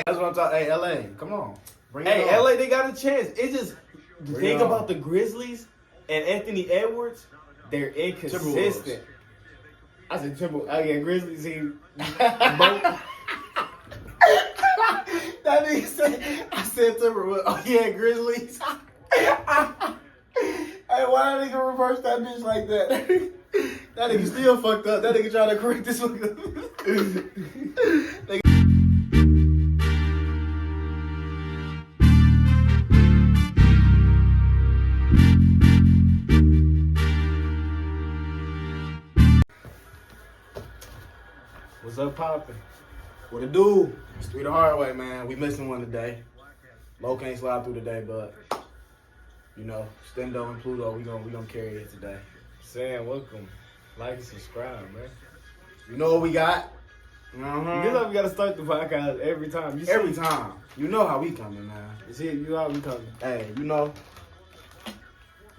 That's what I'm talking. Hey, LA, come on. Bring it Hey, on. LA, they got a chance. It's just the Bring thing it on. about the Grizzlies and Anthony Edwards, they're inconsistent. I said Timberwolves. Oh yeah, Grizzlies. Both. That nigga said, I said Timberwolves. Oh yeah, Grizzlies. Hey, why that nigga reverse that bitch like that? That nigga still fucked up. That nigga trying to correct this one. What's up, poppin'? What it do? It's 3 the hard way, man. We missing one today. Low can't slide through today, but you know, Stendo and Pluto, we gonna carry it today. Sam, welcome. Like and subscribe, man. You know what we got? You know how we gotta start the podcast every time. Every time. You know how we coming, man. You know how we coming. Hey, you know.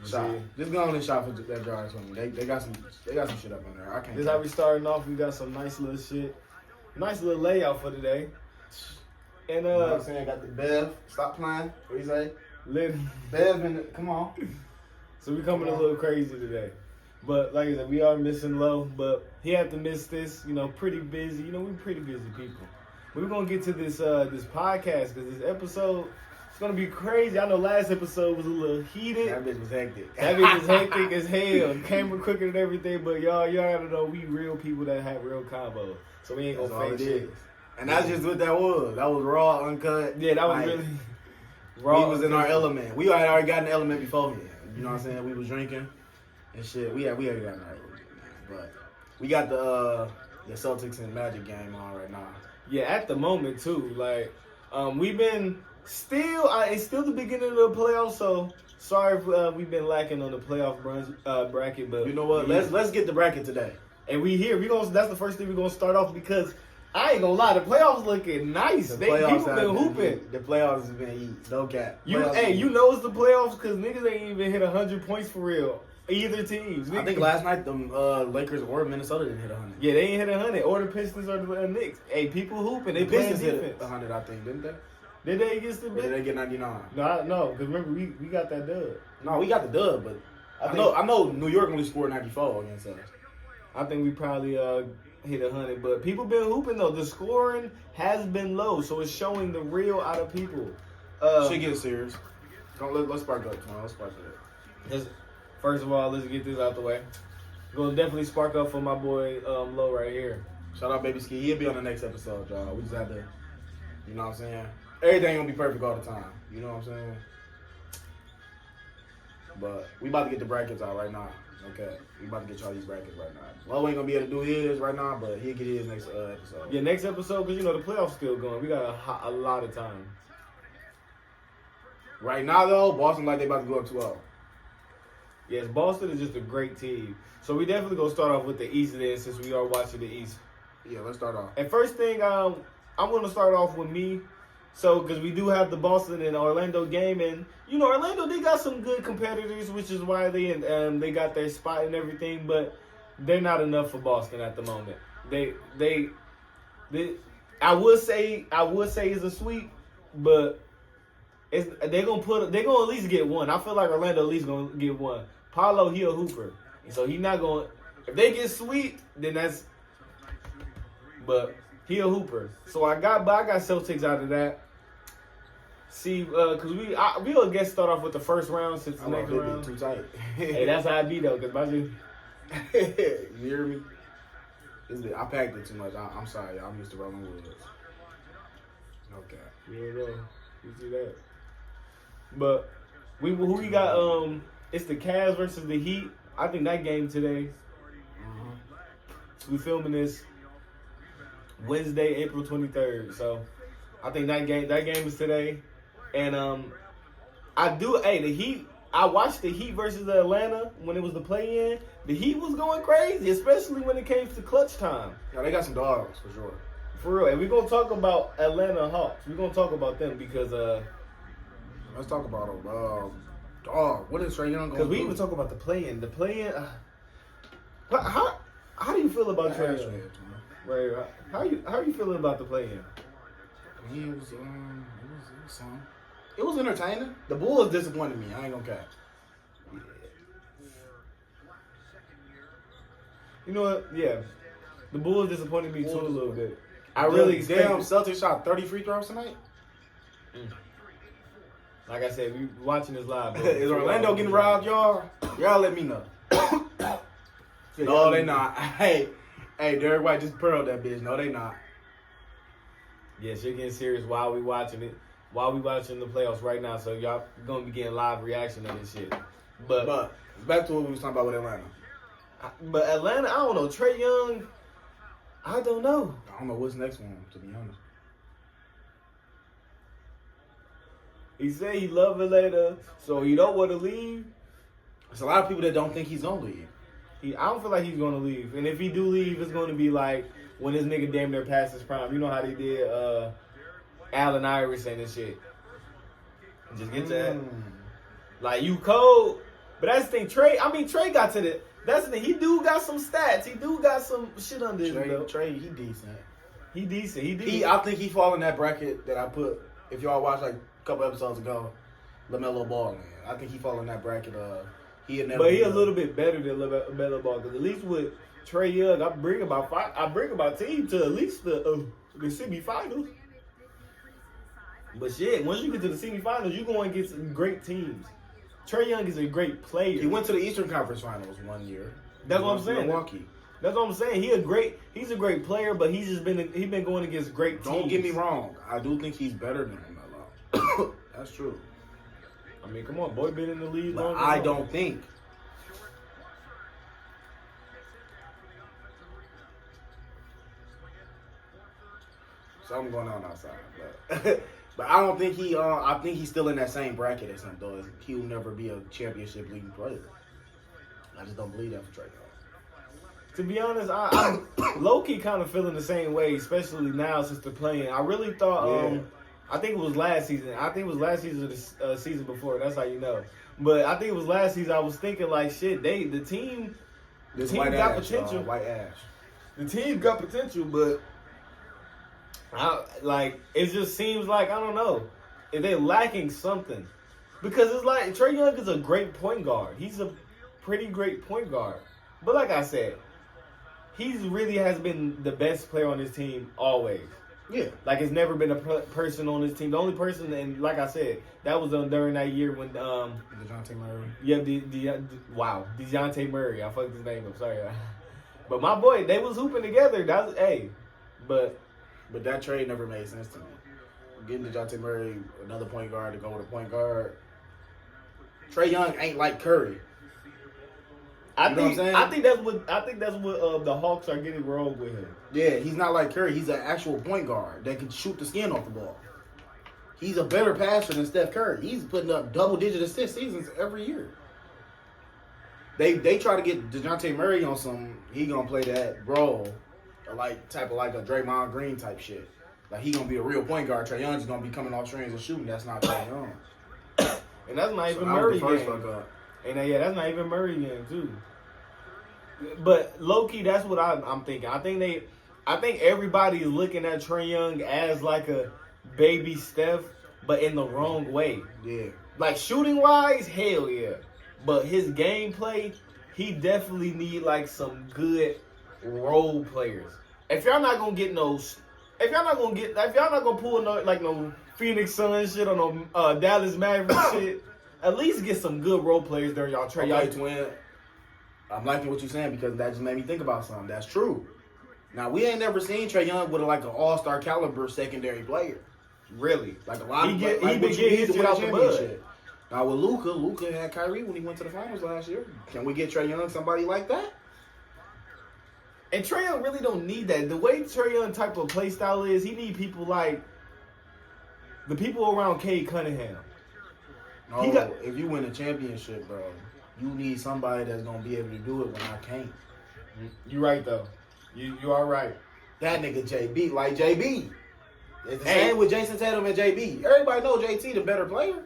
Shot. See. Just go on and shop for that jar for me. They got some shit up in there. I can't. This how we starting off. We got some nice little shit. Nice little layout for today. And You know what I'm saying? Got the Bev. Stop playing. What you say? Bev in it. Come on. So we coming a little crazy today. But like I said, we are missing Low, but he had to miss this, you know, pretty busy. You know, we're pretty busy people. We're gonna get to this this podcast because this episode it's gonna be crazy. I know last episode was a little heated. That bitch was hectic. That bitch was hectic as hell. Camera crooked and everything, but y'all gotta know we real people that have real combos. So we ain't That's gonna all fake it shit. is. And that's just what that was. That was raw, uncut. Yeah, that was Like, really raw. We was in our element. We had already got in the element beforehand. You know what I'm saying? We was drinking and shit. We already got in our element, man. But we got the Celtics and Magic game on right now. Yeah, at the moment too. Like, we've been it's still the beginning of the playoffs, so sorry if we've been lacking on the playoff bracket. But You know what? Let's get the bracket today. and we here. That's the first thing we're gonna start off because I ain't gonna lie, the playoffs looking nice. People been hooping. The playoffs have been eat. No cap. You know it's the playoffs because niggas ain't even hit 100 points for real. Either teams. I think last night the Lakers or Minnesota didn't hit 100. Yeah, they ain't hit 100. Or the Pistons or the Knicks. Hey, people hooping. They The playing Pistons hit defense. 100, I think, didn't they? Did they against the Or did Knicks? they get 99? No, because remember we got that dub. No, we got the dub, but I know New York only scored 94 against us. I think we probably hit 100, but people been hooping though. The scoring has been low, so it's showing the real out of people. Should get serious. Let's spark up, man. Let's spark it up. First of all, let's get this out the way. Gonna definitely spark up for my boy Low right here. Shout out Baby Ski. He'll be on the next episode, y'all. We just had to, you know what I'm saying? Everything gonna be perfect all the time. You know what I'm saying? But we about to get the brackets out right now. Okay, we about to get y'all these brackets right now. Low ain't gonna be able to do his right now, but he'll get his next episode. Yeah, next episode, because you know the playoffs still going. We got a lot of time. Right now, though, Boston like they about to go up 2-0. Yes, Boston is just a great team. So we definitely gonna start off with the East then, since we are watching the East. Yeah, let's start off. And first thing, I'm gonna start off with me. So, because we do have the Boston and Orlando game, and you know Orlando, they got some good competitors, which is why they got their spot and everything. But they're not enough for Boston at the moment. They I would say it's a sweep, but they're gonna at least get one. I feel like Orlando at least gonna get one. Paolo, he a hooper, so he not going. If they get sweet, then that's. But he a hooper, so I got Celtics out of that. See, cause we gonna get start off with the first round since the next round. Too tight. Hey, that's how I be though, cause You hear me? I packed it too much. I'm sorry, y'all. I'm used to rolling with it. Okay. You know, you see that. But who we got? It's the Cavs versus the Heat. I think that game today. We filming this Wednesday, April 23rd. So I think that game is today. And the Heat. I watched the Heat versus Atlanta when it was the play-in. The Heat was going crazy, especially when it came to clutch time. Yeah, they got some dogs for sure. For real. And we're gonna talk about Atlanta Hawks. We're gonna talk about them because let's talk about them. Dog, what is Trae Young going to do? because we even talk about the play-in. The play-in. How do you feel about Trae Young? Right. How you feeling about the play-in? It was something. It was entertaining. The Bulls disappointed me. I ain't gonna cap. You know what? Yeah. The Bulls disappointed me too a little bit. I Damn, really expected. Celtics shot 30 free throws tonight. Like I said, we watching this live. Bro. Is Orlando getting robbed, y'all? Y'all let me know. No, they not. Hey, Derek White just pearled that bitch. No, they not. Yeah, shit getting serious while we watching it. While we watching the playoffs right now, so y'all gonna be getting live reaction to this shit. But back to what we was talking about with Atlanta. But Atlanta, I don't know. Trae Young, I don't know. I don't know what's next for him, to be honest. He said he love Atlanta, so he don't want to leave. There's a lot of people that don't think he's gonna leave. I don't feel like he's gonna leave, and if he do leave, it's gonna be like when this nigga damn near passed his prime. You know how they did Allen Iverson and shit. Just get that. Like you cold, but that's the thing. Trae got to the. That's the thing. He do got some stats. He do got some shit under his belt. Trae, he decent. He decent. I think he fall in that bracket that I put. If y'all watched like a couple episodes ago, LaMelo Ball. Man, I think he fall in that bracket. He a little bit better than LaMelo Ball because at least with Trae Young, I bring about team to at least the semifinals. But shit, once you get to the semifinals, you going against some great teams. Trae Young is a great player. He went to the Eastern Conference Finals one year. That's what I'm saying. Milwaukee. That's what I'm saying. He's a great player, but he's been going against great teams. Don't get me wrong. I do think he's better than LaMelo. That's true. I mean, come on, boy, been in the league But long. I don't think. Something going on outside, but but I don't think he. I think he's still in that same bracket as him, though. He will never be a championship league player. I just don't believe that for Trae Young. To be honest, I'm low-key kind of feeling the same way, especially now since they're playing. I really thought, I think it was last season. I think it was last season or the season before. That's how you know. But I think it was last season. I was thinking like, shit, the team got potential. White ash. The team got potential, but it just seems like, I don't know, if they're lacking something. Because it's like Trae Young is a great point guard. He's a pretty great point guard. But like I said, he really has been the best player on his team always. Yeah. Like, it's never been a person on his team. The only person, and like I said, that was during that year when DeJounte Murray. Yeah, DeJounte Murray. I fucked his name up. Sorry. But my boy, they was hooping together. But that trade never made sense to me. Getting DeJounte Murray, another point guard to go with a point guard. Trae Young ain't like Curry. I think that's what the Hawks are getting wrong with him. Yeah, he's not like Curry. He's an actual point guard that can shoot the skin off the ball. He's a better passer than Steph Curry. He's putting up double-digit assist seasons every year. They try to get DeJounte Murray on some. He gonna play that role, type of like a Draymond Green type shit. Like he gonna be a real point guard. Trae Young's gonna be coming off strings and shooting. That's not Trae Young. And that's not even Murray game. And that's not even Murray game too. But low key, that's what I'm thinking. I think everybody is looking at Trae Young as like a baby Steph, but in the wrong way. Yeah. Like shooting wise, hell yeah. But his gameplay, he definitely need like some good role players. If y'all not gonna pull no Phoenix Suns shit or no Dallas Mavericks shit, at least get some good role players during y'all trade. Okay, twin. I'm liking what you're saying because that just made me think about something. That's true. Now, we ain't never seen Trae Young with an all-star caliber secondary player. Really. Like a lot of he been getting his shit out the mud. Now, with Luka had Kyrie when he went to the finals last year. Can we get Trae Young somebody like that? And Trae Young really don't need that. The way Trae Young type of play style is, he need people like the people around Cade Cunningham. No, if you win a championship, bro, you need somebody that's going to be able to do it when I can't. You right, though. You are right. That nigga JB, like JB. It's the same with Jason Tatum and JB. Everybody know JT the better player.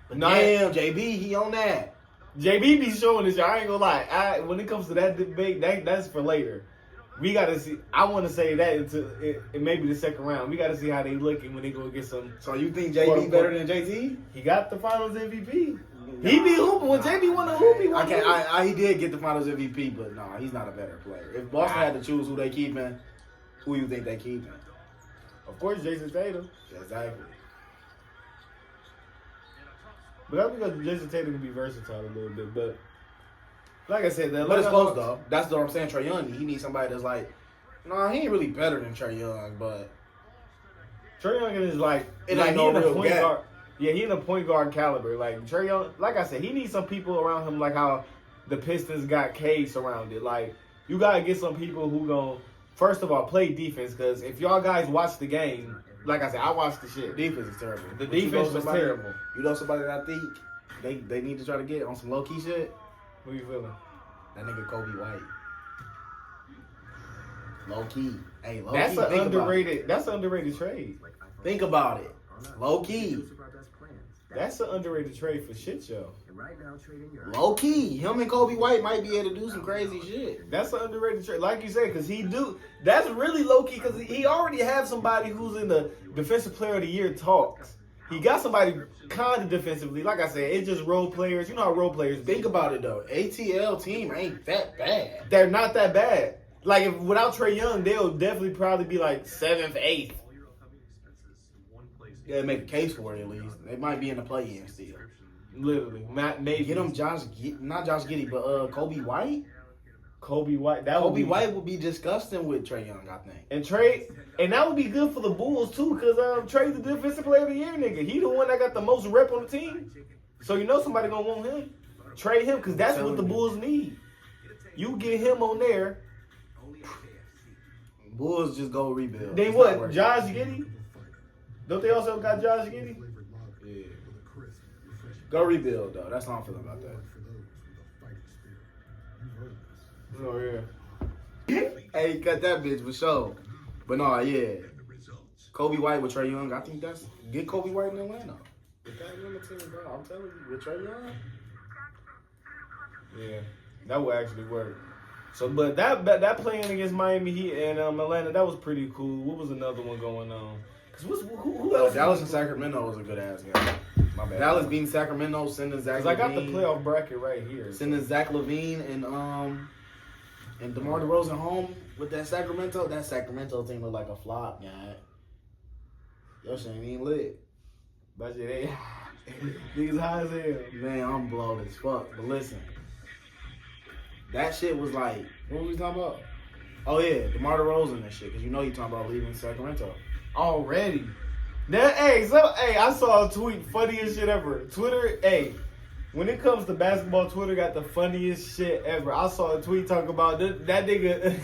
But damn, JB, he on that. JB be showing this. I ain't gonna lie. When it comes to that debate, that's for later. we got to see. I want to say that it may be the second round. We got to see how they looking when they go get some. So you think JB better than Jay-Z? He got the Finals MVP. He be hooping when JB won the hoop. He did get the Finals MVP, but no, he's not a better player. If Boston had to choose who they keeping, who you think they keeping? Of course, Jason Tatum. Exactly. But that's because Jason Tatum can be versatile a little bit. But like I said, but it's close though. That's what I'm saying. Trae Young, he needs somebody that's like, no, he ain't really better than Trae Young, but Trae Young is like, it ain't no real point gap. guard. Yeah, he in the point guard caliber. Like Trae Young, like I said, he needs some people around him, like how the Pistons got Cade surrounded. Like you gotta get some people who gon' first of all play defense. Because if y'all guys watch the game, like I said, I watched the shit. Defense is terrible. The defense was terrible. You know somebody that I think they need to try to get on some low key shit. Who you feeling? That nigga Kobe White. Low key. Hey, low That's key. an underrated. That's an underrated trade. Think about it. Low key. That's an underrated trade for shit show. Low key. Him and Kobe White might be able to do some crazy shit. That's an underrated trade, like you said, because he do. That's really low key because he already have somebody who's in the Defensive Player of the Year talks. He got somebody kind of defensively. Like I said, it's just role players. You know how role players be. Think about it though. ATL team ain't that bad. They're not that bad. Like if without Trae Young, they'll definitely probably be like 7th, 8th. Yeah, make a case for it at least. They might be in the play-in still. Literally, maybe get them not Josh Giddey, but Kobe White. Kobe White. Kobe White would be disgusting with Trae Young, I think. And that would be good for the Bulls too, because Trae's the defensive player of the year, nigga. He the one that got the most rep on the team, so you know somebody gonna want him. Trade him, because that's what the Bulls need. You get him on there. Bulls just go rebuild. Then what? Josh Giddey? Don't they also got Josh Giddey? Yeah. Go rebuild though. That's how I'm feeling about that. Oh yeah. Hey, cut that bitch for sure. But no, yeah. Kobe White with Trae Young. I think that's get Kobe White in Atlanta. Get that in the team, bro. I'm telling you, with Trae Young. Yeah, that would actually work. So, but that playing against Miami Heat and Atlanta, that was pretty cool. What was another one going on? Cause who else? Dallas and Sacramento was a good ass game. My bad. Dallas beating Sacramento, sending Zach. Cause I got the playoff bracket right here. Sending Zach LaVine and DeMar DeRozan home with that Sacramento. That Sacramento team looked like a flop, man. Your shit ain't even lit. But shit ain't. Niggas high as hell. Man, I'm blowed as fuck. But listen, that shit was like, what were we talking about? Oh yeah, DeMar DeRozan and shit. Cause you know you talking about leaving Sacramento. Already. I saw a tweet, funniest shit ever. Twitter, when it comes to basketball, Twitter got the funniest shit ever. I saw a tweet talking about that nigga,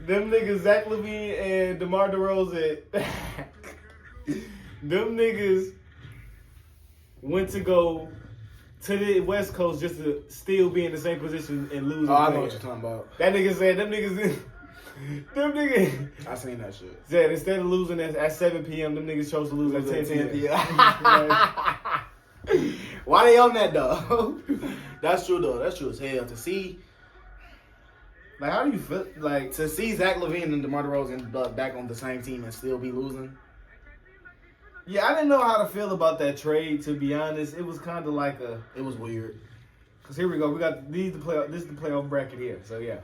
them niggas, Zach LaVine and DeMar DeRozan. Them niggas went to go to the West Coast just to still be in the same position and lose. Oh, I know what you're talking about. That nigga said, them niggas. I seen that shit. Said instead of losing at 7 p.m., them niggas chose to lose at 10 p.m. Why they on that though? That's true though. That's true as hell. To see, like, how do you feel? Like, to see Zach LaVine and DeMar DeRozan back on the same team and still be losing. Yeah, I didn't know how to feel about that trade. To be honest, it was kind of like It was weird. Cause here we go. We got this is the playoff bracket here. So yeah.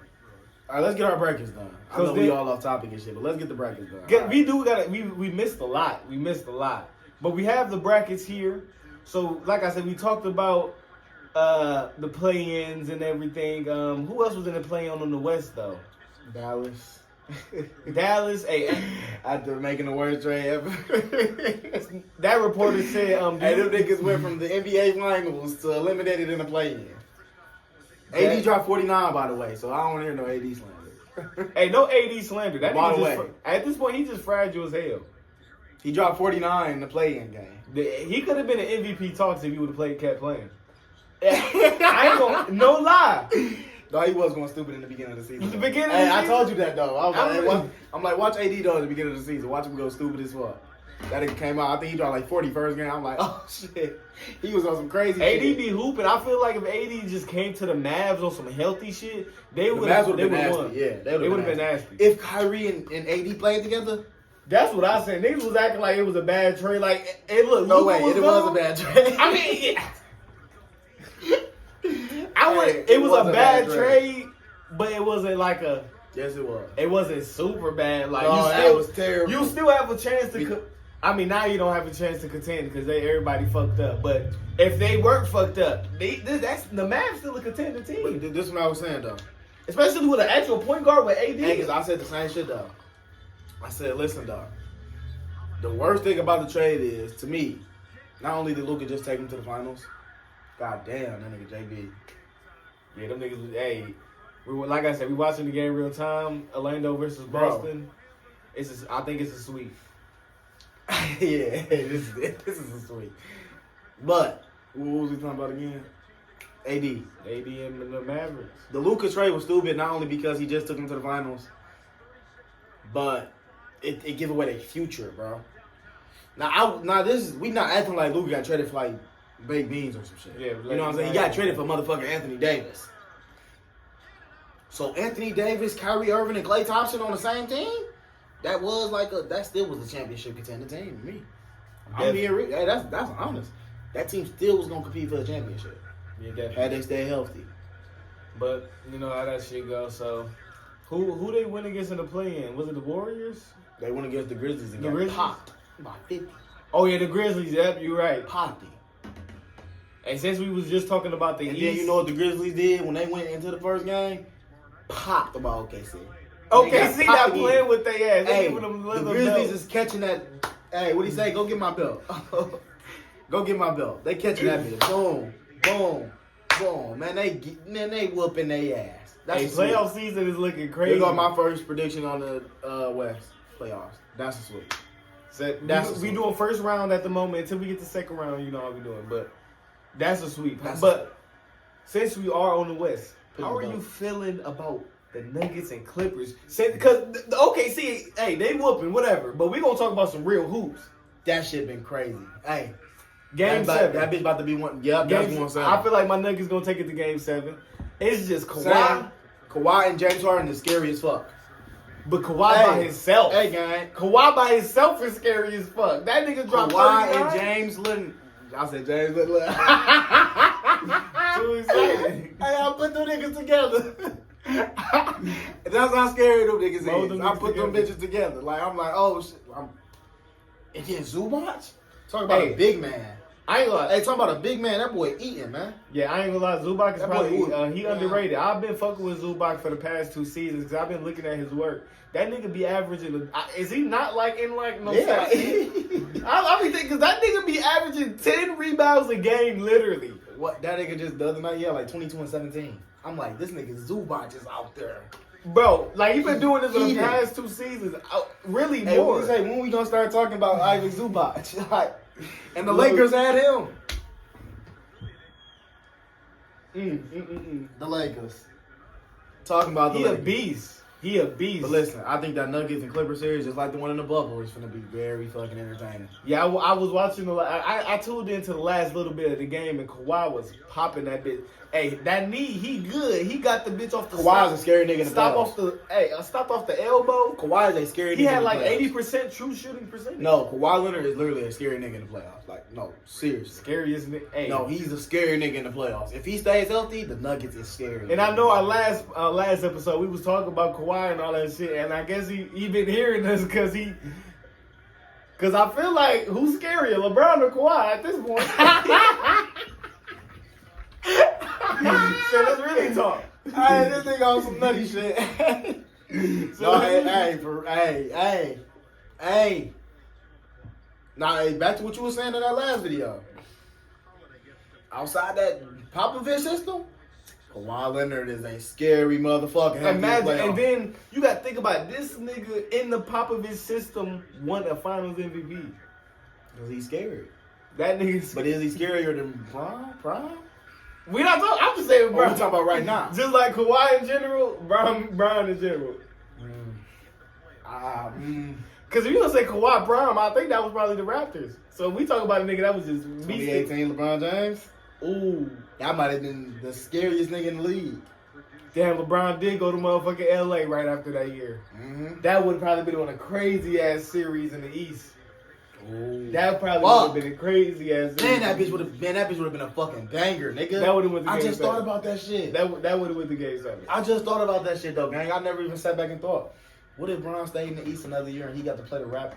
All right, let's get our brackets done. I know we all off topic and shit, but let's get the brackets done. We missed a lot. We missed a lot. But we have the brackets here. So, like I said, we talked about the play-ins and everything. Who else was in the play-in on the West, though? Dallas. Hey. After making the worst trade ever. That reporter said... Hey, them niggas went from the NBA Finals to eliminated in the play-in. AD dropped 49, by the way, so I don't want to hear no AD slander. Hey, no AD slander. That by the way. At this point, he's just fragile as hell. He dropped 49 in the play-in game. He could have been in MVP talks if he would have kept playing. I ain't gonna, no lie. No, he was going stupid in the beginning of the season. I told you that, though. I'm like, watch AD, though, at the beginning of the season. Watch him go stupid as fuck. That nigga came out. I think he dropped like 40 first game. I'm like, oh shit. He was on some crazy AD shit. be hooping. I feel like if AD just came to the Mavs on some healthy shit, they would have been nasty. won. Yeah, they would have been nasty. If Kyrie and AD played together, that's what I said. Niggas was acting like it was a bad trade. Like, hey, look, no Luka way, it was a bad trade. I mean, yeah. It was a bad trade, but it wasn't like a. Yes, it was. It wasn't super bad. Like that was terrible. You still have a chance to. I mean, now you don't have a chance to contend because everybody fucked up. But if they weren't fucked up, that's the Mavs still a contender team. But this is what I was saying though. Especially with an actual point guard with AD. Hey, because I said the same shit though. I said, listen, dog. The worst thing about the trade is, to me, not only did Luka just take him to the finals, god damn, that nigga JB. Yeah, them niggas was, hey, like I said, we watching the game real time, Orlando versus Boston. I think it's a sweep. Yeah, this is a sweep. But, what was we talking about again? AD and the Mavericks. The Luka trade was stupid, not only because he just took him to the finals, but it gave away their future, bro. We not acting like Luka got traded for like baked beans or some shit. Yeah, you know what I'm saying? He got traded for motherfucking Anthony Davis. So Anthony Davis, Kyrie Irving, and Klay Thompson on the same team? That still was a championship contender team to me. Hey, that's honest. That team still was gonna compete for the championship. Yeah, definitely. Had they stay healthy. But you know how that shit goes. So who they win against in the play-in? Was it the Warriors? They went against the Grizzlies and got Grizzlies? popped by 50. Oh yeah, the Grizzlies. Yep, you're right. Popped. And since we was just talking about the and East, then you know what the Grizzlies did when they went into the first game? Popped about OKC. OKC not playing with their ass. Hey, them the Grizzlies is catching that. Hey, what do you say? Go get my belt. Go get my belt. They catching that bitch. Boom, boom, boom. Man, they whooping their ass. That's playoff season is looking crazy. Here go my first prediction on the West playoffs. That's a sweep. So we doing first round at the moment until we get the second round. You know how we doing, but that's a sweep. Since we are on the West, how are you feeling about the Nuggets and Clippers? Because the OKC, hey, they whooping whatever, but we gonna talk about some real hoops. That shit been crazy. Hey, Game 7. That bitch about to be one. Yeah, that's 1-7. I feel like my Nuggets gonna take it to Game 7. It's just Kawhi. Kawhi and James Harden is scary as fuck. But Kawhi by himself. Hey, gang. Kawhi by himself is scary as fuck. That nigga dropped Kawhi 39. and James Lillard. I said James Lillard. Too excited. Hey, I put them niggas together. That's how scary them niggas is. I put them bitches together. Like, I'm like, oh shit. And then Zubac? Talk about a big man. I ain't gonna. Hey, talk about a big man. That boy eating, man. Yeah, I ain't gonna lie. Zubac is probably he underrated. I've been fucking with Zubac for the past 2 seasons because I've been looking at his work. That nigga be averaging. Is he not like in like no? Yeah. I be thinking because that nigga be averaging 10 rebounds a game, literally. What that nigga just the other night? Yeah, like 22 and 17. I'm like, this nigga Zubac is out there. Bro, like he been doing this for the past 2 seasons. Really hey, more. What you say? When we gonna start talking about Ivan Zubac? Like, and the Lakers had him. The Lakers. Talking about the Lakers. He a beast. But listen, I think that Nuggets and Clippers series, just like the one in the bubble, is gonna be very fucking entertaining. Yeah, I was watching I tuned into the last little bit of the game and Kawhi was popping that bitch. Hey, that knee, he good. He got the bitch off the. Kawhi's a scary nigga in the playoffs. Stopped off the elbow. Kawhi is a scary nigga. He had like 80% true shooting percentage. No, Kawhi Leonard is literally a scary nigga in the playoffs. Like, no, seriously. Scariest nigga. Hey. No, he's a scary nigga in the playoffs. If he stays healthy, the Nuggets is scary. And I know our last episode we was talking about Kawhi and all that shit, and I guess he been hearing us because I feel like who's scarier, LeBron or Kawhi at this point? So let's really talk. Hey, this nigga on some nutty shit. So hey. Now, hey, back to what you were saying in that last video. Outside that Popovich system, Kawhi Leonard is a scary motherfucker. Imagine, and then you got to think about this nigga in the Popovich system won a Finals MVP. Because he's scary. That nigga's. But is he scarier than Prime? We not talking. I'm just saying, bro. We're talking about right now. Just like Kawhi in general, Brown in general. Because if you gonna say Kawhi Prime, I think that was probably the Raptors. So if we talk about a nigga that was just 2018 LeBron James. Ooh. That might have been the scariest nigga in the league. Damn, LeBron did go to motherfucking LA right after that year. Mm-hmm. That would probably been on a crazy ass series in the East. Ooh. That probably would have been a crazy ass series. Man, that bitch would have been a fucking banger, nigga. That would have went the I game just seven. thought about that shit. That would have went the game seven. I just thought about that shit though, gang. I never even sat back and thought, what if Bron stayed in the East another year and he got to play the Raptors?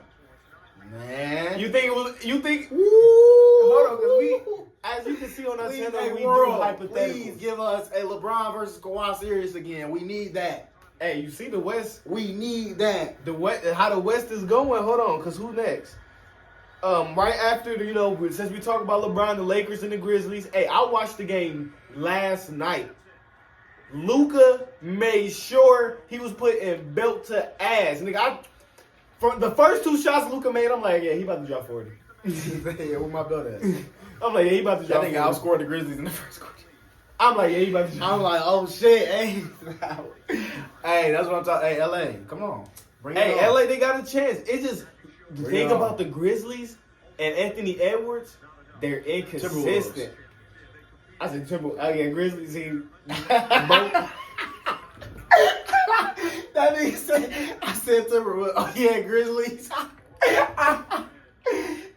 Man. You think it was? You think? Woo. Hold on, because we, as you can see on our channel, we do hypotheticals. Please give us a LeBron versus Kawhi series again. We need that. Hey, you see the West? We need that. The West, how the West is going? Hold on, because who next? Right after, since we talk about LeBron, the Lakers and the Grizzlies. Hey, I watched the game last night. Luka made sure he was putting belt to ass. Nigga, for the first two shots Luka made, I'm like, yeah, he about to drop 40. Yeah, where my belt at? I'm like, yeah, he about to drop That 40. nigga outscored the Grizzlies in the first quarter. I'm like, yeah, he about to drop 40. I'm like, oh shit, hey. Hey, that's what I'm talking. Hey, LA, come on. Bring it Hey, on. LA, they got a chance. It just, the Bring thing it on. about the Grizzlies and Anthony Edwards, they're inconsistent. I said Timberwolves. Oh, yeah, Grizzlies. That nigga said, I said Timberwolves. Oh yeah, Grizzlies.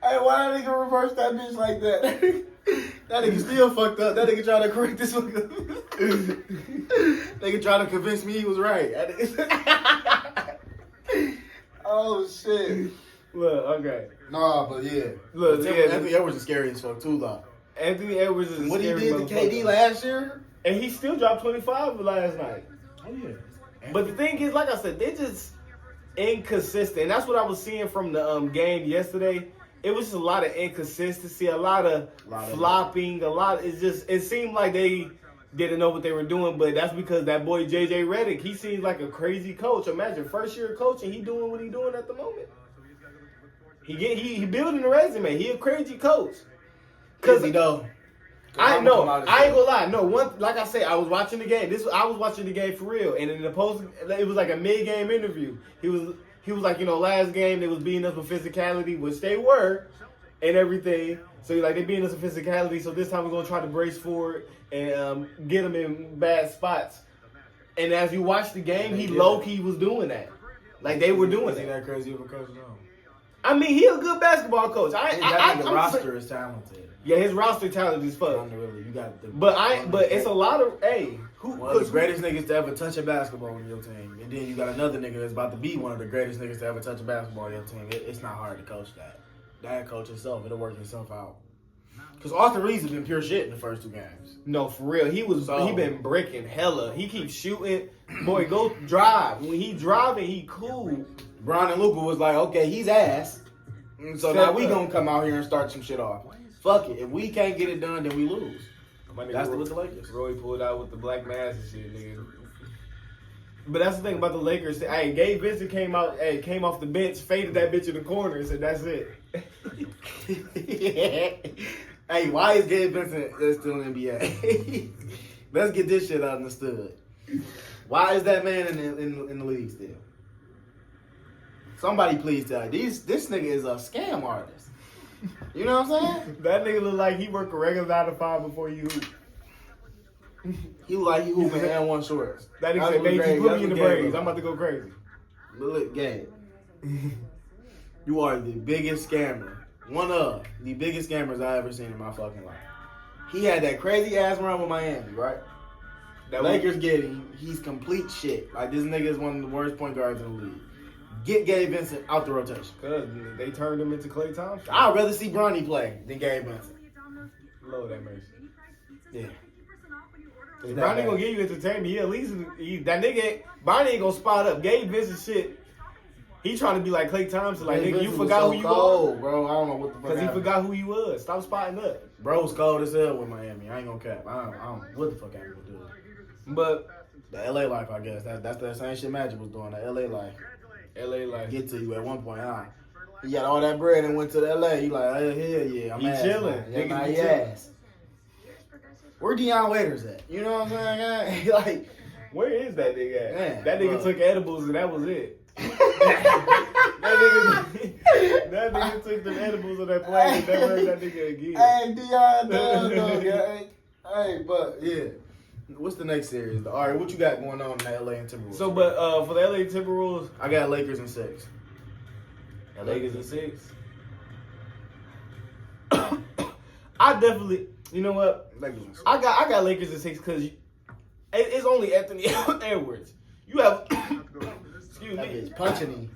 Hey, why that nigga reverse that bitch like that? That nigga still fucked up. That nigga trying to correct this one. Nigga trying to convince me he was right. Oh shit. Look, okay. Nah, but yeah. Look, yeah, Anthony Edwards is scary as fuck too, though. Anthony Edwards is What he scary did to KD motherfucker. last year? And he still dropped 25 last night. Oh yeah. But the thing is, like I said, they're just inconsistent. And that's what I was seeing from the game yesterday. It was just a lot of inconsistency, a lot of flopping, it seemed like they didn't know what they were doing, but that's because that boy JJ Redick, he seems like a crazy coach. Imagine first year coach and he doing what he doing at the moment. He building a resume. He a crazy coach. Cause he though. I ain't gonna lie. No, like I said, I was watching the game. I was watching the game for real. And in the post, it was like a mid-game interview. He was like, last game they was beating us with physicality, which they were, and everything. So he's like, they beating us with physicality. So this time we're gonna try to brace for it and get them in bad spots. And as you watch the game, he low-key was doing that. Like they were doing Is he it. that crazy of a coach? No. I mean, he a good basketball coach. The I'm roster is talented. Yeah, his roster talent is fuck. Really, you got But it's a lot of one of the greatest niggas to ever touch a basketball on your team, and then you got another nigga that's about to be one of the greatest niggas to ever touch a basketball on your team. It's not hard to coach that. That coach itself, it'll work itself out. Cause Austin Reeves has been pure shit in the first two games. No, for real. He been breaking hella. He keeps shooting. Boy, go drive. When he driving, he cool. Bron and Luka was like, okay, he's ass. And so now we gonna come out here and start some shit off. Fuck it. If we can't get it done, then we lose. That's with the Lakers. Roy pulled out with the black mask and shit, nigga. But that's the thing about the Lakers. Hey, Gabe Vincent came off the bench, faded that bitch in the corner, and said, "That's it." Hey, why is Gabe Vincent still in the NBA? Let's get this shit understood. Why is that man in the league still? Somebody please tell me. This nigga is a scam artist. You know what I'm saying? That nigga look like he worked a regular 9 to 5 before you hoop. He look like he hooping and one shorts. That nigga said, "Baby, put me in the braids. I'm about to go crazy." But look, Gabe, you are the biggest scammer. One of the biggest scammers I ever seen in my fucking life. He had that crazy ass run with Miami, right? That Lakers get him. He's complete shit. Like, this nigga is one of the worst point guards in the league. Get Gabe Vincent out the rotation. Cause they turned him into Klay Thompson. I'd rather see Bronny play than Gabe Vincent. Lord that mercy. Yeah. Bronny gonna give you entertainment. He at least that nigga Bronny ain't gonna spot up. Gabe Vincent shit. He trying to be like Klay Thompson. Like, nigga, you forgot who you was, bro. I don't know what the fuck. Because he forgot who he was. Stop spotting up. Bro's cold as hell with Miami. I ain't gonna cap. I don't know what the fuck I gonna do. But the LA life, I guess. That's the same shit Magic was doing. The LA life. LA life. Get to you at one point, huh? He got all that bread and went to the LA. You like, hell yeah, I'm ass. Chilling. Yeah, nah, he ass. Where Deion Waiters at? You know what I'm saying? Like, where is that nigga at? Man, that nigga bro. took edibles and that was it. That nigga took them edibles on that plane and never heard that nigga again. Hey, Dion, no, yeah. Hey, but yeah. What's the next series? All right, what you got going on in the LA and Timberwolves? So, but for the LA Timberwolves, I got Lakers in 6. Lakers in 6. I definitely, you know what? Lakers in 6. I got Lakers in 6 because it's only Anthony Edwards. You have, excuse That me. bitch punching him.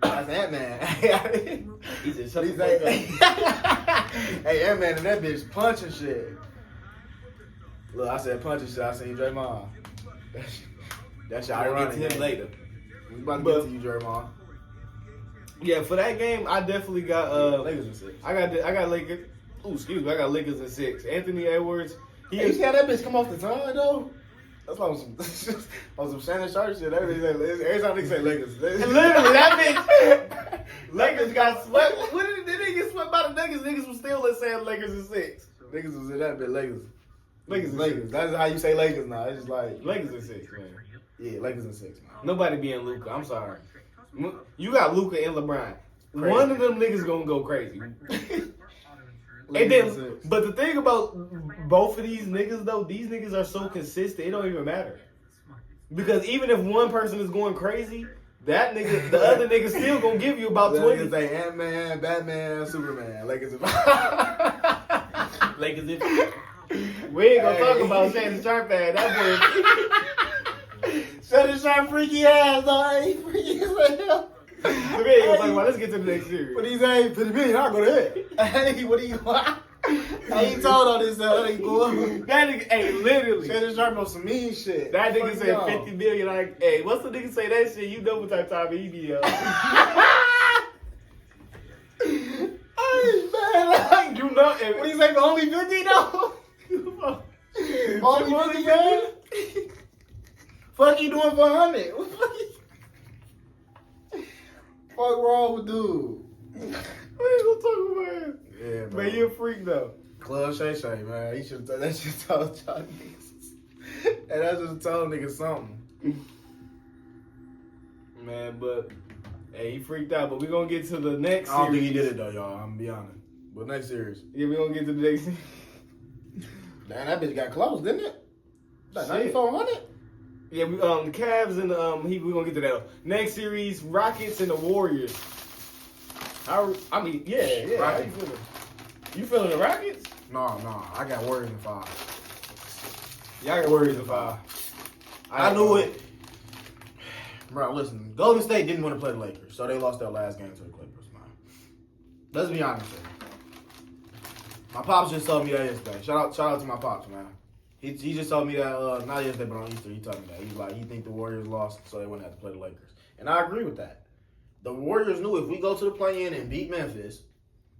That's Ant-Man. He said, shut He's the like, fuck up. hey, Ant-Man and that bitch punching shit. Look, I said punching shit. I seen Draymond. That shit I'll get ironic. to him man. later. We about to But- get to you, Draymond. Yeah, for that game, I definitely got Lakers in 6. I got Lakers. Ooh, excuse me, I got Lakers in 6. Anthony Edwards. Hey, you see how that bitch come off the tongue though? That's like on some Shannon Sharp shit. Every time they say Lakers. Literally, that bitch. Lakers got swept. When did they get swept by the Nuggets? Niggas was still saying Lakers in 6. Niggas was in that bit Lakers. Lakers in Lakers. 6. That's how you say Lakers now. It's just like Lakers in 6, man. yeah, Lakers in 6, man. Nobody being Luka. I'm sorry. You got Luka and LeBron. Crazy. One of them niggas gonna go crazy. And Lakers in then, 6. but the thing about both of these niggas though, these niggas are so consistent, it don't even matter. Because even if one person is going crazy, that nigga, the other nigga still gonna give you about 20. Lakers say Ant-Man, Batman, Superman. Lakers in Lakers in. We ain't gonna talk about Shannon Sharp ass. That boy. Shannon Sharp freaky ass, though. He freaky as hell. We ain't gonna talk about. Let's get to the next series. But he's saying, for the million, I'll go to hell. Hey, what do you want? I ain't told on this, that ain't cool. That nigga, hey, literally. Shannon Sharp on some mean shit. That nigga Fuck said y'all. 50 million. Like, hey, what's the nigga say that shit? You know what type of time he be on. Hey, man, like, You know, what do you say for only 50 though? Only 50, man? Fuck you doing for 100? Fuck wrong with dude? we ain't gonna talk about it. Yeah, Man, you a freak though. Club Shay Shay, man. He should have that shit told y'all niggas. And that just told niggas something. Man, but hey, he freaked out. But we gonna get to the next I don't series. think he did it though, y'all. I'm gonna be honest. But next series. Yeah, we gonna get to the next series. Damn, that bitch got close, didn't it? Like Shit. 9400? Yeah, we the Cavs and we gonna get to that. Next series, Rockets and the Warriors. I mean, yeah. How you Rockets. feeling? You feeling the Rockets? No. I got Warriors in 5. Y'all got Warriors in 5. I knew it. Bro, listen. Golden State didn't want to play the Lakers, so they lost their last game to the Clippers, man. Let's be honest here. My pops just told me that yesterday. Shout out to my pops, man. He just told me that, not yesterday, but on Easter, he told me that. He's like, he think the Warriors lost, so they wouldn't have to play the Lakers. And I agree with that. The Warriors knew if we go to the play-in and beat Memphis,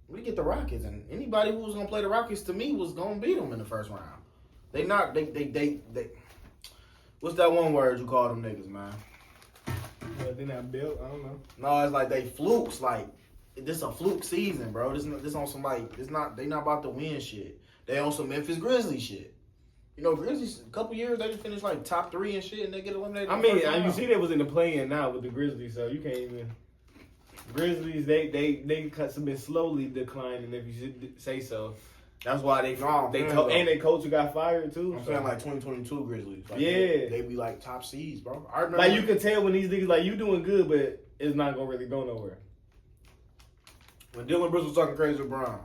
we get the Rockets. And anybody who was going to play the Rockets, to me, was going to beat them in the first round. They what's that one word you call them niggas, man? Yeah, they not built. I don't know. No, it's like they flukes. Like, this a fluke season, bro. This on some, like, they not about to win shit. They on some Memphis Grizzlies shit. You know, Grizzlies, a couple years, they just finished like top 3 and shit, and they get eliminated. I in the mean, first you round. see they was in the play-in now with the Grizzlies, so you can't even. Grizzlies, they been slowly declining, if you should say so. That's why they No, they man, and though. their coach got fired too. I'm so. saying like 2022 Grizzlies. Like, Yeah. They be like top seeds, bro. I remember. Like you can tell when these niggas like you doing good, but it's not gonna really go nowhere. When Dylan Brooks was talking crazy with Brown,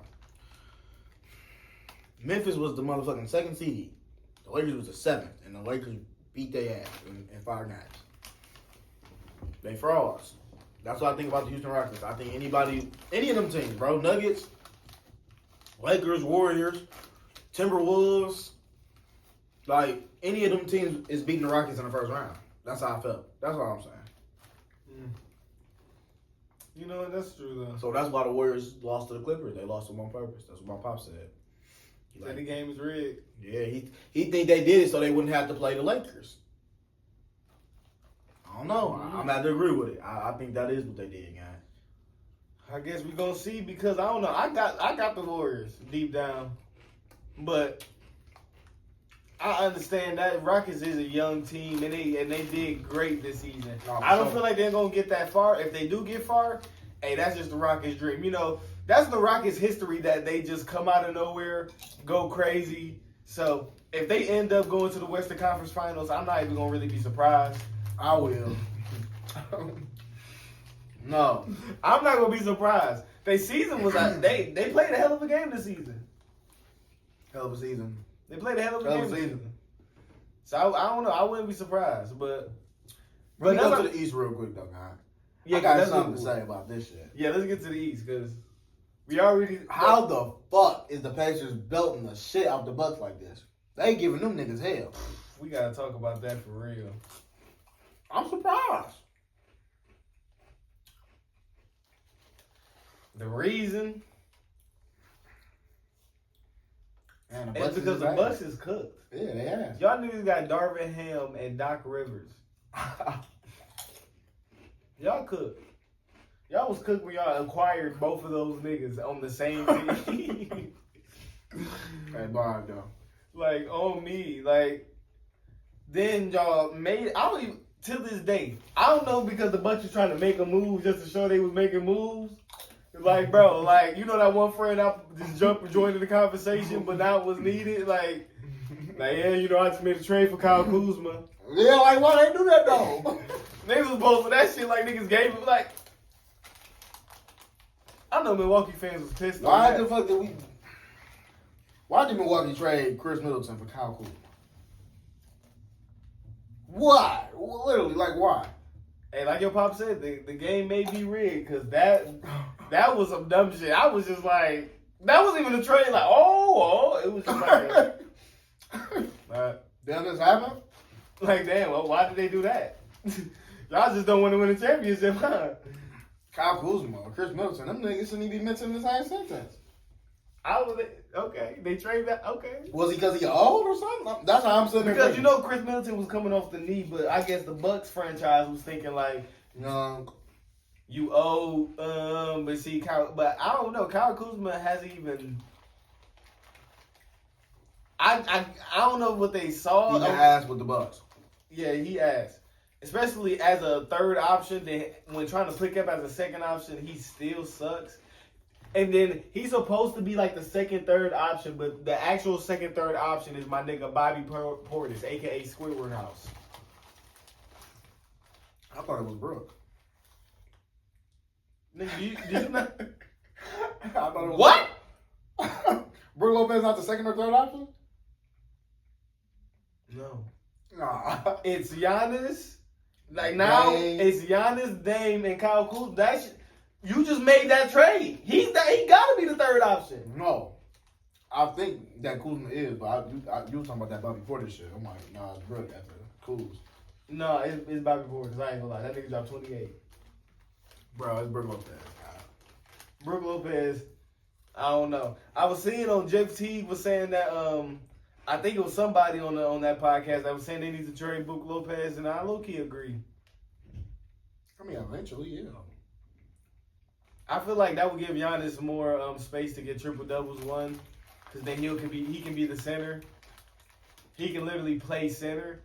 Memphis was the motherfucking 2nd seed. The Lakers was the 7th, and the Lakers beat their ass in 5 games. They frauds. That's what I think about the Houston Rockets. I think any of them teams, bro, Nuggets, Lakers, Warriors, Timberwolves, like any of them teams is beating the Rockets in the first round. That's how I felt. That's all I'm saying. You know what? That's true though. So that's why the Warriors lost to the Clippers. They lost them on purpose. That's what my pop said. He Like, the game is rigged. yeah, he think they did it so they wouldn't have to play the Lakers. I don't know. I'm gonna have to agree with it. I think that is what they did, guys. I guess we gonna see because I don't know. I got the Warriors deep down, but I understand that Rockets is a young team and they did great this season. Oh, I don't so- feel like they're gonna get that far. If they do get far, hey, that's just the Rockets' dream. You know, that's the Rockets' history that they just come out of nowhere, go crazy. So if they end up going to the Western Conference Finals, I'm not even gonna really be surprised. I will. No. I'm not gonna be surprised. Their season was like they played a hell of a game this season. Hell of a season. They played a hell of a Hell game of a this season. season. So I don't know. I wouldn't be surprised, but Let me that's go to not- the East real quick, though, guy. yeah, I got that's something to cool. say about this shit. Yeah, let's get to the East because we already. How the fuck is the Pacers belting the shit out the Bucks like this? They giving them niggas hell. We gotta talk about that for real. I'm surprised. The reason And is because the Bucks is cooked. Yeah, they have. Y'all niggas got Darvin Ham and Doc Rivers. Y'all cooked. Y'all was cooked when y'all acquired both of those niggas on the same team. Hey, Bob, though. Like, on me. Like, then y'all made, I don't even, to this day, I don't know because the Bucks was trying to make a move just to show they was making moves. Like, bro, like, you know that one friend I just jumped and joined in the conversation, but now it was needed? Like, yeah, you know, I just made a trade for Kyle Kuzma. Yeah, like, why they do that, though? Niggas was posting that shit like niggas gave it, like, I know Milwaukee fans was pissed Why on the that. fuck did we... Why did Milwaukee trade Chris Middleton for Kyle Kuzma? Why? Literally, like, why? Hey, like your pop said, the game may be rigged because that was some dumb shit. I was just like, that wasn't even a trade. Like, it was just like, Damn, this happened? like, damn, well, why did they do that? Y'all just don't want to win a championship, huh? Kyle Kuzma, Chris Middleton, them niggas shouldn't even be mentioned in the same sentence. I was okay. They trade that. Okay. Was he because he old or something? That's how I'm sitting there Because thinking. you know Chris Middleton was coming off the knee, but I guess the Bucks franchise was thinking like, No. you owe, but see, but I don't know. Kyle Kuzma hasn't even. I don't know what they saw. He asked with the Bucks. Yeah, he asked. Especially as a third option, then when trying to pick up as a second option, he still sucks. And then he's supposed to be like the second, third option, but the actual second, third option is my nigga Bobby Portis, aka Squidward House. I thought it was Brooke. Nigga, did you not? I thought it was What? Brooke Lopez not the second or third option? No. Nah. It's Giannis. Like now, Dame. it's Giannis, Dame, and Kyle Kuzma. You just made that trade. He gotta be the third option. No. I think that Kuzma is, but you was talking about that Bobby Porter shit. I'm like, nah, it's Brooke after Kuz. No, it's Bobby Portis. I ain't gonna lie. That nigga dropped 28. Bro, it's Brooke Lopez. Brooke Lopez, I don't know. I was seeing on Jeff Teague was saying that I think it was somebody on that podcast that was saying they need to trade Brooke Lopez, and I low key agree. I mean, eventually, yeah. I feel like that would give Giannis more space to get triple doubles one, because then he can be the center. He can literally play center,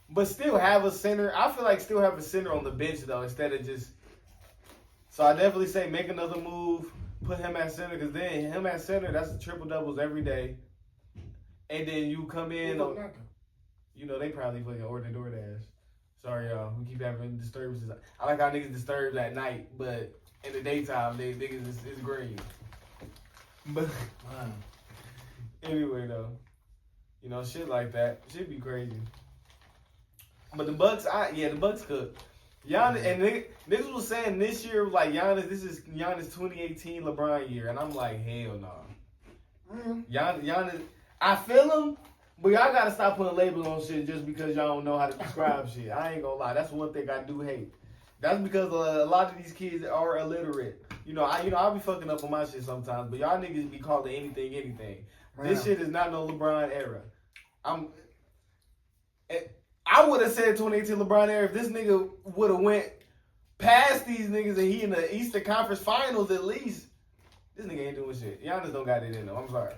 but still have a center. I feel like still have a center on the bench though, instead of just. So I definitely say make another move, put him at center, because then him at center, that's the triple doubles every day. And then you come in, you know, they probably fucking order DoorDash. Sorry, y'all. We keep having disturbances. I like how niggas disturbed at night, but in the daytime, niggas is green. But anyway, though, you know, shit like that should be crazy. But the Bucks, the Bucks cook. Giannis, and niggas was saying this year, like, this is Giannis 2018 LeBron year. And I'm like, hell no. Giannis, I feel him, but y'all gotta stop putting labels on shit just because y'all don't know how to describe shit. I ain't gonna lie. That's one thing I do hate. That's because a lot of these kids are illiterate. I'll be fucking up on my shit sometimes, but y'all niggas be calling anything. This shit is not no LeBron era. I would have said 2018 LeBron era if this nigga would have went past these niggas and he in the Eastern Conference Finals at least. This nigga ain't doing shit. Giannis don't got it in him. I'm sorry.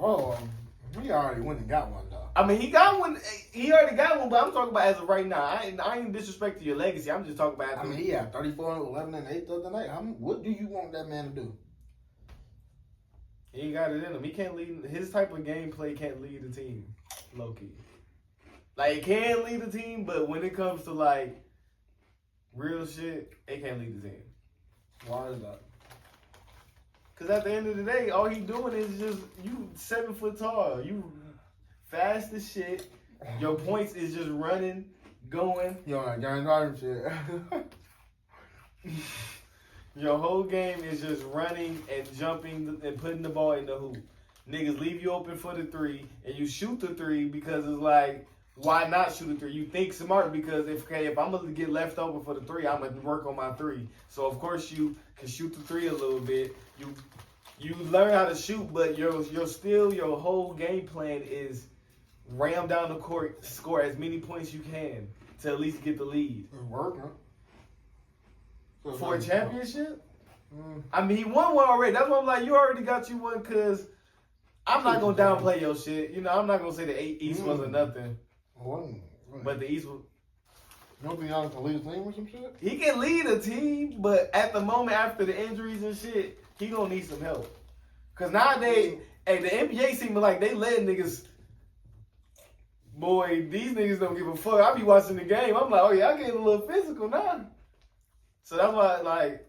Oh, He already went and got one, though. I mean, he got one. He already got one, but I'm talking about as of right now. I ain't disrespecting your legacy. I'm just talking about. I mean, he had 34, 11, and 8 the other night. What do you want that man to do? He ain't got it in him. He can't lead. His type of gameplay can't lead the team, low key. Like, it can lead the team, but when it comes to, like, real shit, it can't lead the team. Why is that? Because at the end of the day, all he doing is just, you 7 foot tall. You fast as shit. Your points is just running, going. You on that gang time shit. Your whole game is just running and jumping and putting the ball in the hoop. Niggas leave you open for the 3, and you shoot the 3 because it's like, why not shoot a 3? You think smart because if I'm going to get left open for the 3, I'm going to work on my 3. So, of course, you can shoot the 3 a little bit. You learn how to shoot, but your whole game plan is ram down the court, score as many points you can to at least get the lead. It's working. For a championship? I mean, he won one already. That's why I'm like, you already got you one because I'm not going to downplay your shit. You know, I'm not going to say the East wasn't nothing. But the East was... You don't think y'all can lead a team or some shit? He can lead a team, but at the moment after the injuries and shit, he going to need some help. Because nowadays, hey, the NBA seems like they let niggas... Boy, these niggas don't give a fuck. I be watching the game. I'm like, oh yeah, I getting a little physical now. So that's why, like,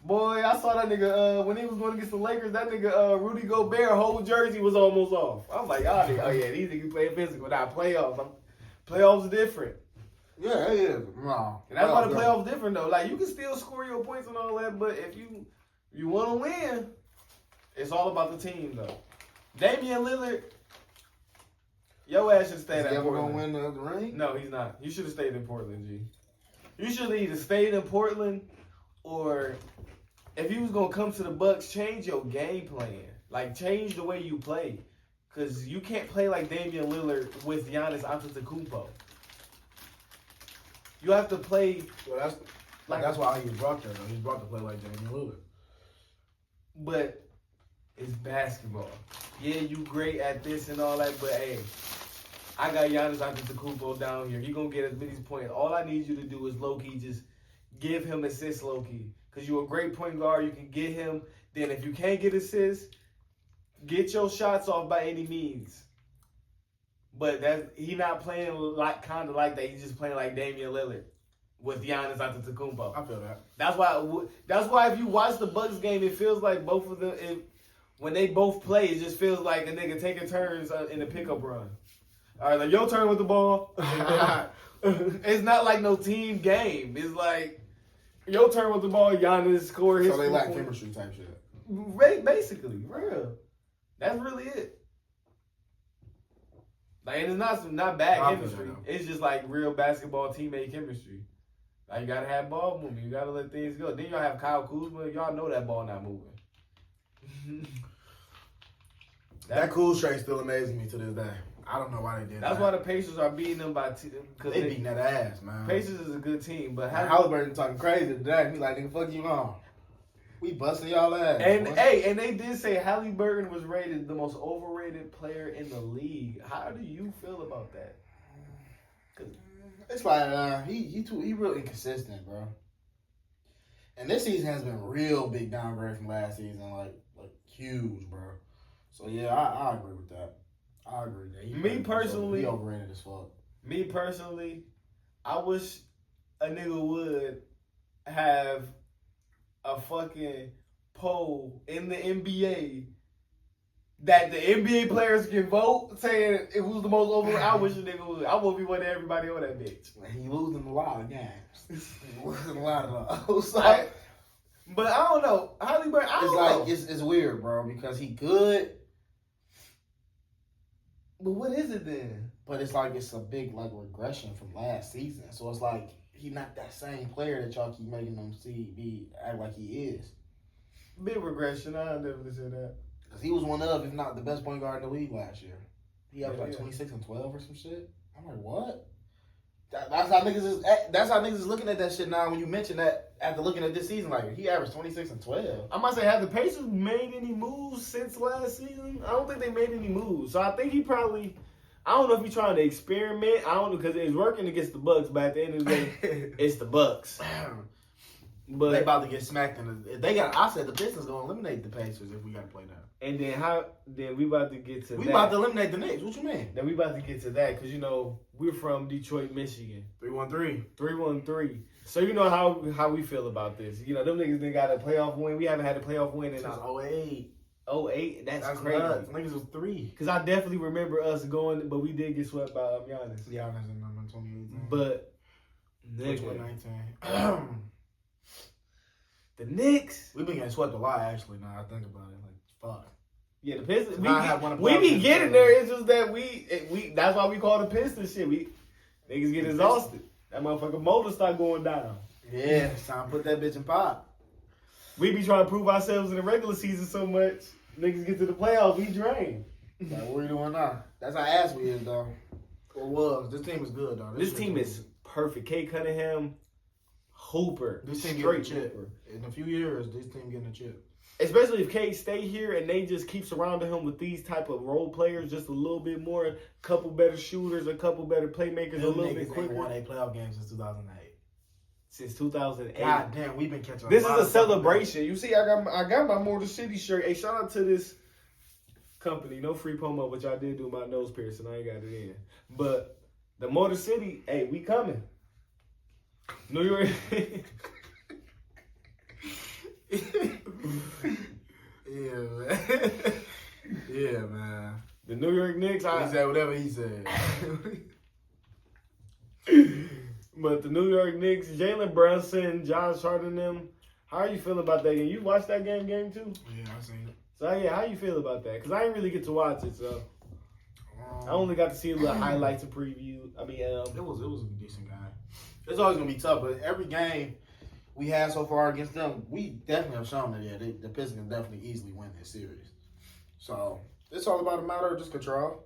boy, I saw that nigga when he was going against the Lakers. That nigga Rudy Gobert whole jersey was almost off. I was like, oh yeah, these niggas playing physical. Now playoffs, playoffs different. Yeah, it is. No, and that's why the playoffs different though. Like you can still score your points and all that, but if you want to win, it's all about the team though. Damian Lillard. Your ass should stay in Portland. Is he ever going to win the ring? No, he's not. You should have stayed in Portland, G. You should have either stayed in Portland or if you was going to come to the Bucks, change your game plan. Like, change the way you play. Because you can't play like Damian Lillard with Giannis Antetokounmpo. You have to play... Well, that's why he was brought there, though. He was brought to play like Damian Lillard. But it's basketball. Yeah, you great at this and all that, but hey... I got Giannis Antetokounmpo down here. He gonna get as many points. All I need you to do is low-key just give him assists low-key. Because you're a great point guard. You can get him. Then if you can't get assists, get your shots off by any means. But he not playing kind of like that. He's just playing like Damian Lillard with Giannis Antetokounmpo. I feel that. That's why if you watch the Bucks game, it feels like both of them, when they both play, it just feels like a nigga taking turns in the pickup run. All right, like your turn with the ball. It's not like no team game. It's like your turn with the ball. Giannis score his. So they lack chemistry type shit. Basically, real. That's really it. Like, and it's not bad chemistry. It's just like real basketball teammate chemistry. Like you gotta have ball movement. You gotta let things go. Then y'all have Kyle Kuzma. Y'all know that ball not moving. That Kuz trade still amazes me to this day. I don't know why they did that. That's why the Pacers are beating them by two. They beating that ass, man. Pacers is a good team, but Halliburton talking crazy today. He like, nigga, fuck you on. We busting y'all ass. And boy. and they did say Halliburton was rated the most overrated player in the league. How do you feel about that? It's like he real inconsistent, bro. And this season has been real big downgrade from last season, like huge, bro. So yeah, I agree with that. I agree. Me personally, he overrated as fuck. Me personally, I wish a nigga would have a fucking poll in the NBA that the NBA players can vote saying who's the most overrated. I wish a nigga would. I won't be one of everybody on that bitch. He losing a lot of games. He losing a lot of those. But I don't know. Halliburton, I don't know. It's weird, bro, because he good. But what is it then? But it's like it's a big regression from last season. So it's like he not that same player that y'all keep making him act like he is. Big regression. I never said that. Because he was one of, if not the best point guard in the league last year. He had 26 and 12 or some shit. I'm like, what? That's how niggas is. That's how niggas is looking at that shit now. When you mention that after looking at this season, like he averaged 26 and 12. I might say, have the Pacers made any moves since last season? I don't think they made any moves. So I think he probably. I don't know if he's trying to experiment. I don't know because it's working against the Bucks. But at the end of the day, it's the Bucks. But they about to get smacked in the. If they got. I said the Pistons gonna eliminate the Pacers if we got to play now. And then how? Then we about to get to. We about to eliminate the Knicks. What you mean? Then we about to get to that because you know we're from Detroit, Michigan. 3-1-3. 3-1-3. So you know how we feel about this. You know them niggas they got a playoff win. We haven't had a playoff win in Since 08. 08. That's crazy. Nuts. Niggas was 3. Because I definitely remember us going, but we did get swept by Giannis. Giannis in 2018. But nigga, 2019. The Knicks. We've been getting swept a lot actually. Now I think about it, like fuck. Yeah, the Pistons. We be getting there. It's just that we. That's why we call the Pistons shit. Niggas get exhausted. That motherfucker motor start going down. Yeah, it's time to put that bitch in pop. We be trying to prove ourselves in the regular season so much. Niggas get to the playoffs, we drain. Like, what we doing now? That's how ass we is, though. Or was. This team is good, though. This team is perfect. Kate Cunningham, Hooper. This team straight getting a chip. Hooper. In a few years, this team getting a chip. Especially if Kate stay here and they just keep surrounding him with these type of role players, just a little bit more, a couple better shooters, a couple better playmakers, a little bit quicker. They won 8 playoff games since 2008. Since 2008. God damn, we've been catching. This is a celebration. You see, I got my Motor City shirt. Hey, shout out to this company. No free promo, which I did do my nose piercing. I ain't got it in. But the Motor City, hey, we coming. New York. Yeah, man. Yeah, man. The New York Knicks. He said whatever he said. But the New York Knicks, Jalen Brunson, Josh Hart and them. How are you feeling about that game? You watched that game too? Yeah, I seen it. So yeah, how you feel about that? Because I didn't really get to watch it, so I only got to see a little highlights and preview. I mean, it was a decent game. It's always gonna be tough, but every game we had so far against them, we definitely have shown that the Pistons can definitely easily win this series. So it's all about a matter of just control.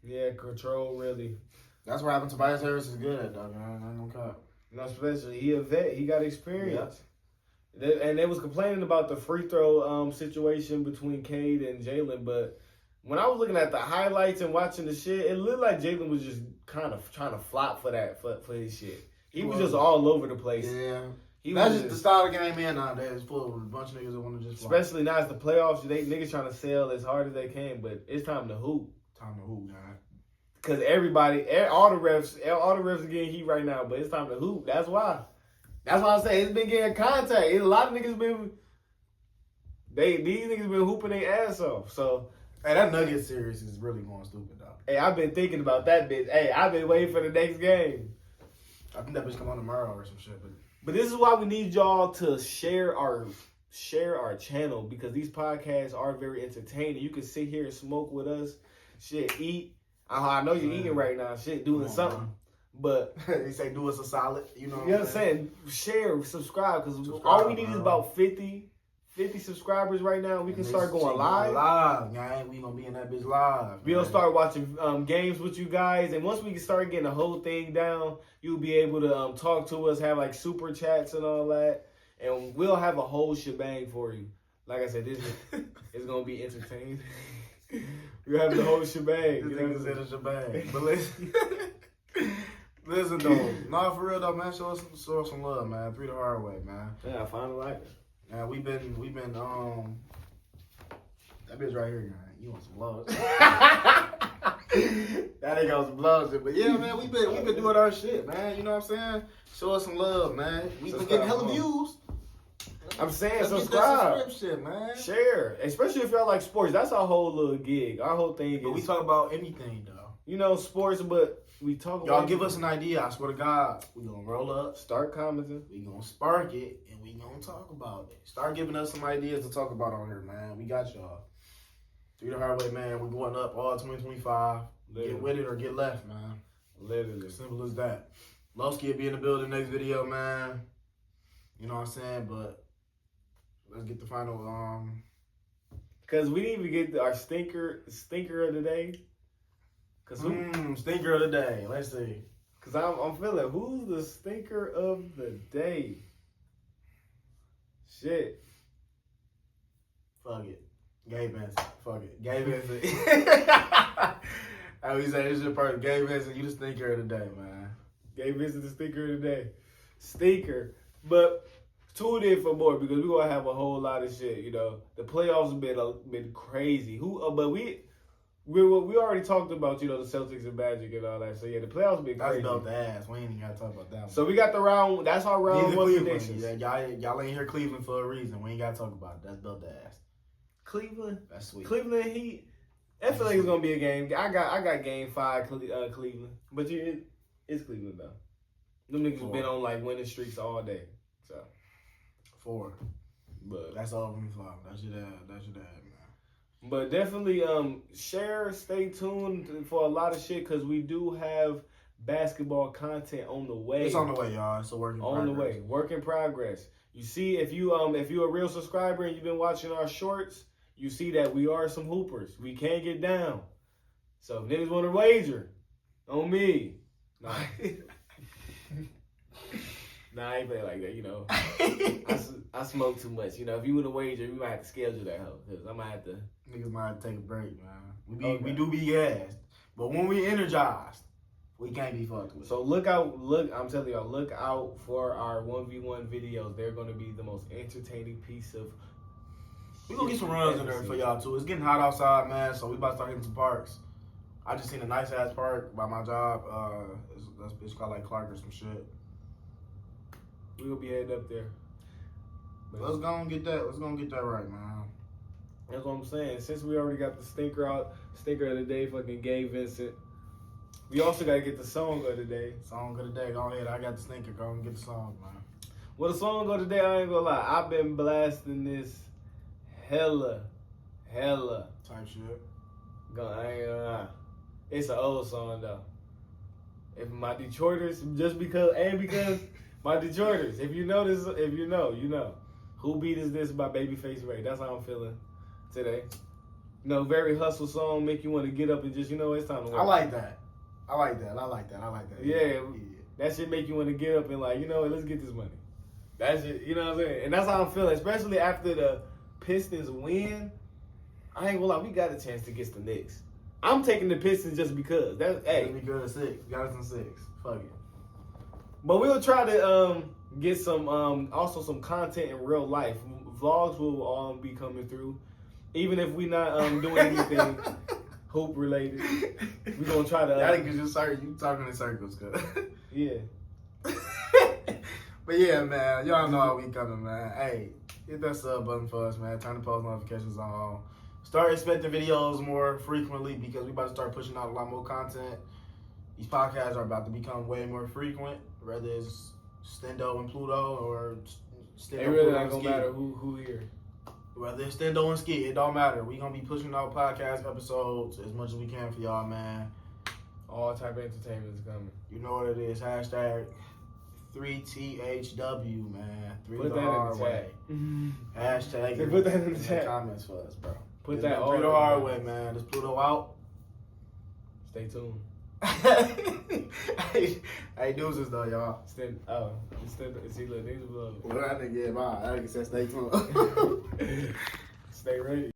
Yeah, control really. That's what happened. Tobias Harris is good at, though, man. I ain't gonna cut. No, especially he a vet. He got experience. Yeah. And they was complaining about the free throw situation between Cade and Jalen, but when I was looking at the highlights and watching the shit, it looked like Jalen was just kind of trying to flop for his shit. He was just all over the place. Yeah. He That's was just the style of game in nowadays. It's full of a bunch of niggas that want to just flop. Especially now it's the playoffs. Niggas trying to sell as hard as they can, but it's time to hoop. Time to hoop, man. Because all the refs are getting heat right now, but it's time to hoop. That's why. That's why I say it's been getting contact. A lot of niggas these niggas been hooping their ass off. So, hey, that Nuggets series is really going stupid, though. Hey, I've been thinking about that bitch. Hey, I've been waiting for the next game. I think that bitch come on tomorrow or some shit, But this is why we need y'all to share our channel because these podcasts are very entertaining. You can sit here and smoke with us, shit, eat. I know you're eating right now, shit, doing something. Man. But they say do us a solid, you know what I'm saying? Share, subscribe, because all we need is about 50 subscribers right now. We can start going live. Live, gang. We gonna be in that bitch live. We'll start watching games with you guys, and once we can start getting the whole thing down, you'll be able to talk to us, have like super chats and all that, and we'll have a whole shebang for you. Like I said, this is gonna be entertaining. We'll have the whole shebang. This nigga said a shebang. But listen though, nah, for real though, man. Show us some love, man. 3 the hard way, man. Yeah, I finally like it. Yeah, we've been that bitch right here, man. You want some love? That ain't got some love shit, but yeah, man, we've been doing our shit, man. You know what I'm saying? Show us some love, man. We've been getting hella views. I'm saying subscribe, shit, man. Share, especially if y'all like sports. That's our whole little gig. Our whole thing. But we talk about anything though. You know, sports, but we talk. Y'all give us an idea. I swear to God, we gonna roll up, start commenting, we gonna spark it, and we gonna talk about it. Start giving us some ideas to talk about on here, man. We got y'all. 3 the hard way, man. We're going up all 2025. Literally. Get with it or get left, man. Literally. Simple as that. Lowski will be in the building next video, man. You know what I'm saying? But let's get the final. Because we didn't even get our stinker of the day. Stinker of the day. Let's see. Cause I'm feeling who's the stinker of the day? Shit. Fuck it. Gabe Benson. Fuck it. Gabe Benson. I always say this is your person. Gabe Benson, you the stinker of the day, man. Gabe Benson the stinker of the day. Stinker. But tune in for more because we're gonna have a whole lot of shit, you know. The playoffs have been crazy. But we already talked about, you know, the Celtics and Magic and all that. So yeah, the playoffs have been crazy. That's about the ass. We ain't even gotta talk about that one. So we got the round. That's our round Neither one Cleveland. predictions. Yeah, y'all ain't hear Cleveland for a reason. We ain't gotta talk about it. That's about the ass. Cleveland. That's sweet. Cleveland Heat. I feel like it's gonna be a game. I got game 5 Cleveland. But it's Cleveland though. Them niggas 4. been on like winning streaks all day. So 4. but That's all we follow. That's your dad, man. But definitely share, stay tuned for a lot of shit because we do have basketball content on the way. It's on the way, y'all. It's a work in progress. On the way. Work in progress. You see, if you're a real subscriber and you've been watching our shorts, you see that we are some hoopers. We can't get down. So if niggas want to wager on me, nah. Nah, I ain't play like that, you know. I smoke too much, you know. If you want to wager, we might have to schedule that hoe because I might have to. Niggas might have to take a break, man. We do be gassed, but when we energized, we can't be fucked with. So I'm telling y'all, look out for our 1v1 videos. They're going to be the most entertaining piece of. We gonna get some runs in there for y'all too. It's getting hot outside, man. So we about to start hitting some parks. I just seen a nice ass park by my job. It's called like Clark or some shit. We gonna be heading up there. But Let's go and get that. Let's go and get that right, man. that's what I'm saying. Since we already got the stinker of the day, fucking Gabe Vincent. We also gotta get the song of the day. Song of the day. Go ahead. I got the stinker. Go and get the song, man. Well, the song of the day, I ain't gonna lie. I've been blasting this hella. Type shit. I ain't gonna lie. It's an old song though. If my Detroiters, because my Detroiters, if you know this, if you know, you know. Who Beat Is This by Babyface Ray. That's how I'm feeling today. You know, very hustle song, make you want to get up and just, you know, it's time to work. I like that. Yeah, that shit make you want to get up and like, you know, let's get this money. That's it, you know what I'm saying? And that's how I'm feeling, especially after the Pistons win. I ain't gonna lie, we got a chance against the Knicks. I'm taking the Pistons just because. Hey. We good at 6. Got us in 6. Fuck it. But we'll try to get some also some content in real life. Vlogs will be coming through, even if we not doing anything hoop related. We gonna try to. I think you talking in circles, cuz. Yeah. But yeah, man, y'all know how we coming, man. Hey, hit that sub button for us, man. Turn the post notifications on. Start expecting videos more frequently because we about to start pushing out a lot more content. These podcasts are about to become way more frequent, whether it's Stendo and Pluto or Stendo. It really not gonna matter who here. Whether it's Stendo and Ski, it don't matter. We gonna be pushing out podcast episodes as much as we can for y'all, man. All type of entertainment is coming. You know what it is. Hashtag 3THW, man. Put that in the chat. Hashtag put that in the chat. Comments for us, bro. Put that all 3 the hard way, man. This Pluto out. Stay tuned. Hey, deuces though, y'all. See, look, niggas love. Well, I think, yeah, bye. I think it said stay tuned. Stay ready.